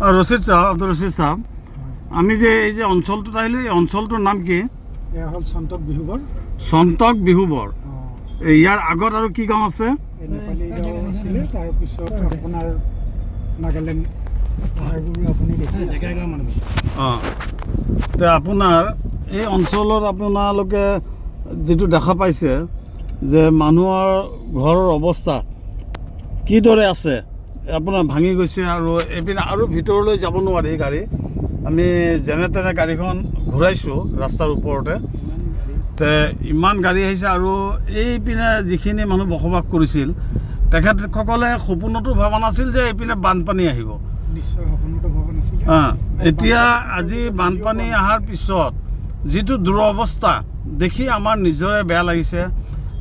ৰশিদ সাহেব, আব্দুল ৰশিদ সাহেব, আমি যে এই যে অঞ্চলটোত আহিলো, এই অঞ্চলটোৰ নাম কি? এয়া হ'ল সন্তক বিহুবৰ। সন্তক বিহুবৰ। ইয়াৰ আগত আৰু কি গাঁও আছে? নেপালী গাঁও আছিলে, তাৰপিছত আপোনাৰ নাগালেণ্ড পাহাৰবোৰ আপুনি অঁ, তে আপোনাৰ এই অঞ্চলত আপোনালোকে যিটো দেখা পাইছে যে মানুহৰ ঘৰৰ অৱস্থা কিদৰে আছে, আপোনাৰ ভাঙি গৈছে আৰু এইপিনে আৰু ভিতৰলৈ যাব নোৱাৰি গাড়ী। আমি যেনে তেনে গাড়ীখন ঘূৰাইছোঁ ৰাস্তাৰ ওপৰতে। তে ইমান গাড়ী আহিছে আৰু এইপিনে যিখিনি মানুহ বসবাস কৰিছিল তেখেতসকলে সপোনতো ভবা নাছিল যে এইপিনে বানপানী আহিব। নিশ্চয় সপোনতো ভবা নাছিলে। এতিয়া আজি বানপানী অহাৰ পিছত যিটো দুৰৱস্থা দেখি আমাৰ নিজৰে বেয়া লাগিছে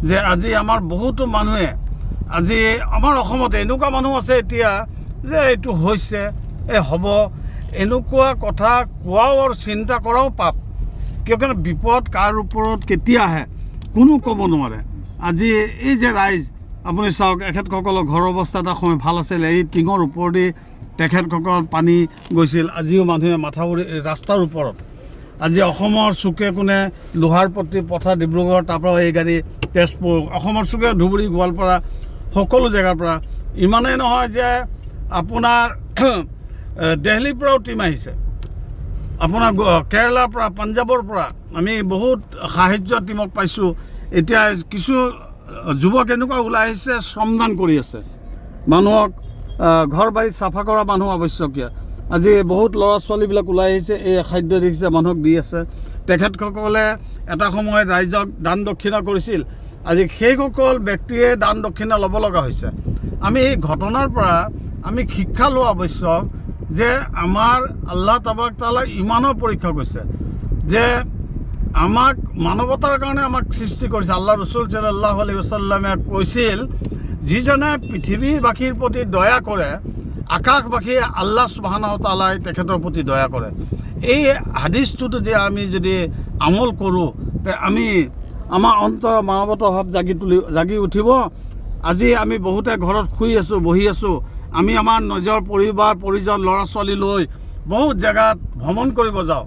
যে আজি আমাৰ বহুতো মানুহে, আজি আমাৰ অসমতে এনেকুৱা মানুহ আছে এতিয়া যে এইটো হৈছে, হ'ব, এনেকুৱা কথা কোৱাও আৰু চিন্তা কৰাও পাপ। কিয়নো বিপদ কাৰ ওপৰত কেতিয়া আহে কোনো ক'ব নোৱাৰে। আজি এই যে ৰাইজ, আপুনি চাওক, এখেতসকলৰ ঘৰৰ অৱস্থা এটা সময় ভাল আছিলে, এই টিঙৰ ওপৰেদি তেখেতসকল পানী গৈছিল। আজিও মানুহে মাথাউৰি ৰাস্তাৰ ওপৰত, আজি অসমৰ চুকে কোণে লোহাৰপট্টি, পথাৰ, ডিব্ৰুগড়, তাৰপৰা এই গাড়ী তেজপুৰ, অসমৰ চুকে ধুবুৰী, গোৱালপাৰা, সকলো জেগাৰ পৰা। ইমানেই নহয় যে আপোনাৰ দিল্লীৰ পৰাও টীম আহিছে, আপোনাৰ কেৰেলাৰ পৰা, পাঞ্জাৱৰ পৰা আমি বহুত সাহায্য টীমক পাইছোঁ। এতিয়া কিছু যুৱক এনেকুৱা ওলাই আহিছে, শ্ৰমদান কৰি আছে, মানুহক ঘৰ বাৰী চাফা কৰা মানুহ আৱশ্যকীয়। আজি বহুত ল'ৰা ছোৱালীবিলাক ওলাই আহিছে, এই খাদ্য দেখিছে মানুহক দি আছে। তেখেতসকলে এটা সময়ত ৰাইজক দান দক্ষিণা কৰিছিল, আজি সেইসকল ব্যক্তিয়ে দান দক্ষিণা ল'ব লগা হৈছে। আমি এই ঘটনাৰ পৰা আমি শিক্ষা লোৱা আৱশ্যক যে আমাৰ আল্লাহ তাবাৰক তাআলাই ইমানৰ পৰীক্ষা কৰিছে যে আমাক মানৱতাৰ কাৰণে আমাক সৃষ্টি কৰিছে। আল্লাহ ৰছুল সাল্লাল্লাহু আলাইহি ওয়াসাল্লামে কৈছিল, যিজনে পৃথিৱীবাসীৰ প্ৰতি দয়া কৰে, আকাশবাসী আল্লাহ সুবহানাহু ওয়া তাআলাই তেখেতৰ প্ৰতি দয়া কৰে। এই হাদিছটোতো যে আমি যদি আমল কৰোঁ, তে আমি আমাৰ অন্তৰৰ মানৱতাৰ ভাৱ জাগি উঠিব। আজি আমি বহুতে ঘৰত শুই আছোঁ, বহি আছোঁ, আমি আমাৰ নিজৰ পৰিবাৰ পৰিজন ল'ৰা ছোৱালী লৈ বহুত জেগাত ভ্ৰমণ কৰিব যাওঁ,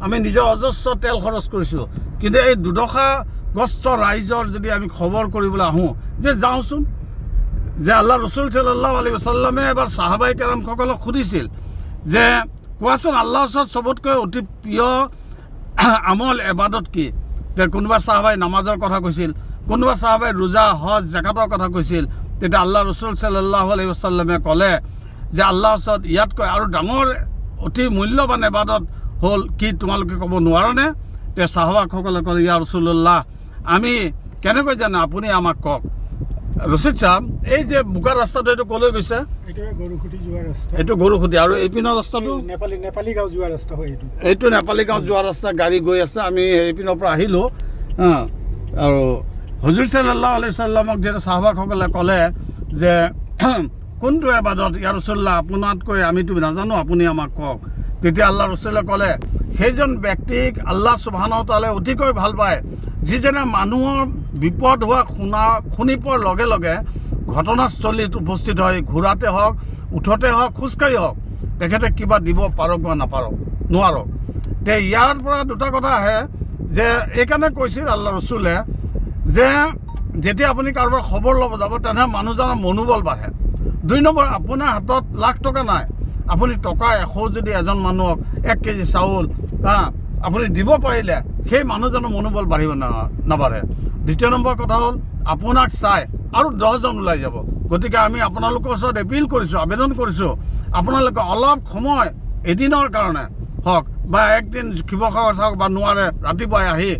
আমি নিজৰ অজস্ৰ তেল খৰচ কৰিছোঁ। কিন্তু এই দুৰ্দশাগ্ৰস্ত ৰাইজৰ যদি আমি খবৰ কৰিবলৈ আহোঁ যে যাওঁচোন, যে আল্লাহ ৰছুল সাল্লাল্লাহু আলাইহি ওয়াসাল্লামে এবাৰ সাহাবাই কেৰামসকলক সুধিছিল যে কোৱাচোন আল্লাহৰ ওচৰত চবতকৈ অতি প্ৰিয় আমল এবাদত কি? তে কোনোবা সাহাবাই নামাজৰ কথা কৈছিল, কোনোবা সাহাবাই ৰোজা, হজ, জাকাতৰ কথা কৈছিল। তেতিয়া আল্লাহ ৰছুল সাল্লাল্লাহু আলাইহি ওয়াসাল্লামে ক'লে যে আল্লাহৰ ওচৰত ইয়াতকৈ আৰু ডাঙৰ অতি মূল্যৱান এবাদত হ'ল কি, তোমালোকে ক'ব নোৱাৰানে? তে সাহাবাসকলে ক'লে, ইয়া ৰাছূলুল্লাহ, আমি কেনেকৈ জানো, আপুনি আমাক কওক। ৰছিদ সাহেব, এই যে বোকা ৰাস্তাটো এইটো ক'লৈ গৈছে? গৰুখুটি যোৱা ৰাস্তা। এইটো গৰুখুটি। আৰু এইপিনৰ ৰাস্তাটো নেপালী গাঁও যোৱা ৰাস্তা হয়। এইটো নেপালী গাঁও যোৱা ৰাস্তা, গাড়ী গৈ আছে। আমি এইপিনৰ পৰা আহিলোঁ। আৰু হুজুৰ সাল্লাল্লাহু আলাইহি ওয়াসাল্লামক যেতিয়া সাহাবাসকলে ক'লে যে কোনটো এবাদত, ইয়া ৰাছূলুল্লাহ, আপোনাতকৈ আমিতো নাজানো, আপুনি আমাক কওক। তেতিয়া আল্লাহ ৰছুলে ক'লে, সেইজন ব্যক্তিক আল্লাহ সুবহানাহু ওয়া তাআলাই অতিকৈ ভাল পায়, যিজনে মানুহৰ বিপদ হোৱা শুনি পোৱাৰ লগে লগে ঘটনাস্থলীত উপস্থিত হয়, ঘোঁৰাতে হওক, উঠতে হওক, খোজকাঢ়ি হওক, তেখেতে কিবা দিব পাৰক বা নোৱাৰক। তে ইয়াৰ পৰা দুটা কথা আহে যে এইকাৰণে কৈছিল আল্লাহ ৰছুলে যে যেতিয়া আপুনি কাৰোবাৰ খবৰ ল'ব যাব, তেনেহ'লে মানুহজনৰ মনোবল বাঢ়ে। 2 নম্বৰ, আপোনাৰ হাতত লাখ টকা নাই, আপুনি টকা 100 যদি এজন মানুহক 1 কেজি চাউল আপুনি দিব পাৰিলে, সেই মানুহজনৰ মনোবল বাঢ়িব নাবাঢ়ে। 2য় নম্বৰ কথা হ'ল, আপোনাক চাই আৰু 10জন ওলাই যাব। গতিকে আমি আপোনালোকৰ ওচৰত এপিল কৰিছোঁ, আবেদন কৰিছোঁ, আপোনালোকে অলপ সময় এদিনৰ কাৰণে হওক বা একদিন শিৱসাগৰ চাওক বা নোৱাৰে, ৰাতিপুৱাই আহি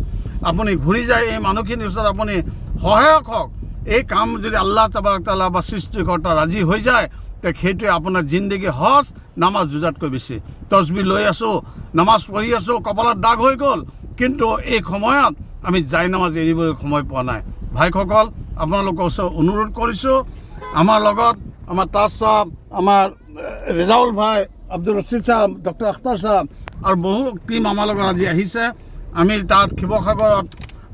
আপুনি ঘূৰি যায় এই মানুহখিনিৰ ওচৰত আপুনি সহায়ক হওক। এই কাম যদি আল্লাহ তাবাৰক তাআলা বা সৃষ্টিকৰ্তা ৰাজি হৈ যায়, তে সেইটোৱে আপোনাৰ জিন্দগী হজ নামাজ যুজাতকৈ বেছি। তছবি লৈ আছোঁ, নামাজ পঢ়ি আছোঁ, কপালত দাগ হৈ গ'ল, কিন্তু এই সময়ত আমি জাই নামাজ এৰিবলৈ সময় পোৱা নাই। ভাইসকল, আপোনালোকৰ ওচৰত অনুৰোধ কৰিছোঁ, আমাৰ লগত আমাৰ তাজ সাহেব, আমাৰ ৰেজাউল ভাই, আব্দুল ৰছিদ সাহেব, ডক্টৰ আখতাৰ সাহেব আৰু বহু টীম আমাৰ লগত আজি আহিছে। আমি তাত শিৱসাগৰত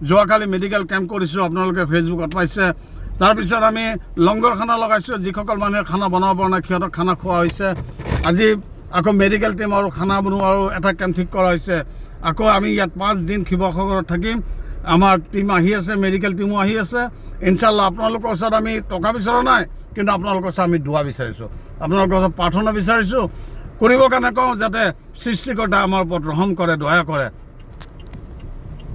যোৱাকালি মেডিকেল কেম্প কৰিছোঁ, আপোনালোকে ফেচবুকত পাইছে। তাৰপিছত আমি লংগৰ খানা লগাইছোঁ, যিসকল মানুহে খানা বনাব পৰা নাই সিহঁতক খানা খোৱা হৈছে। আজি আকৌ মেডিকেল টিম আৰু খানা বনোৱা আৰু এটা কেম্প ঠিক কৰা হৈছে। আকৌ আমি ইয়াত 5 দিন শিৱসাগৰত থাকিম। আমাৰ টিম আহি আছে, মেডিকেল টিমো আহি আছে। ইনশাল্লাহ আপোনালোকৰ ওচৰত আমি টকা বিচৰা নাই, কিন্তু আপোনালোকৰ ওচৰত আমি দোৱা বিচাৰিছোঁ, আপোনালোকৰ ওচৰত প্ৰাৰ্থনা বিচাৰিছোঁ। কৰিবৰ কাৰণে কওঁ যাতে সৃষ্টিকৰ্তা আমাৰ ওপৰত ৰহম কৰে, দয়া কৰে।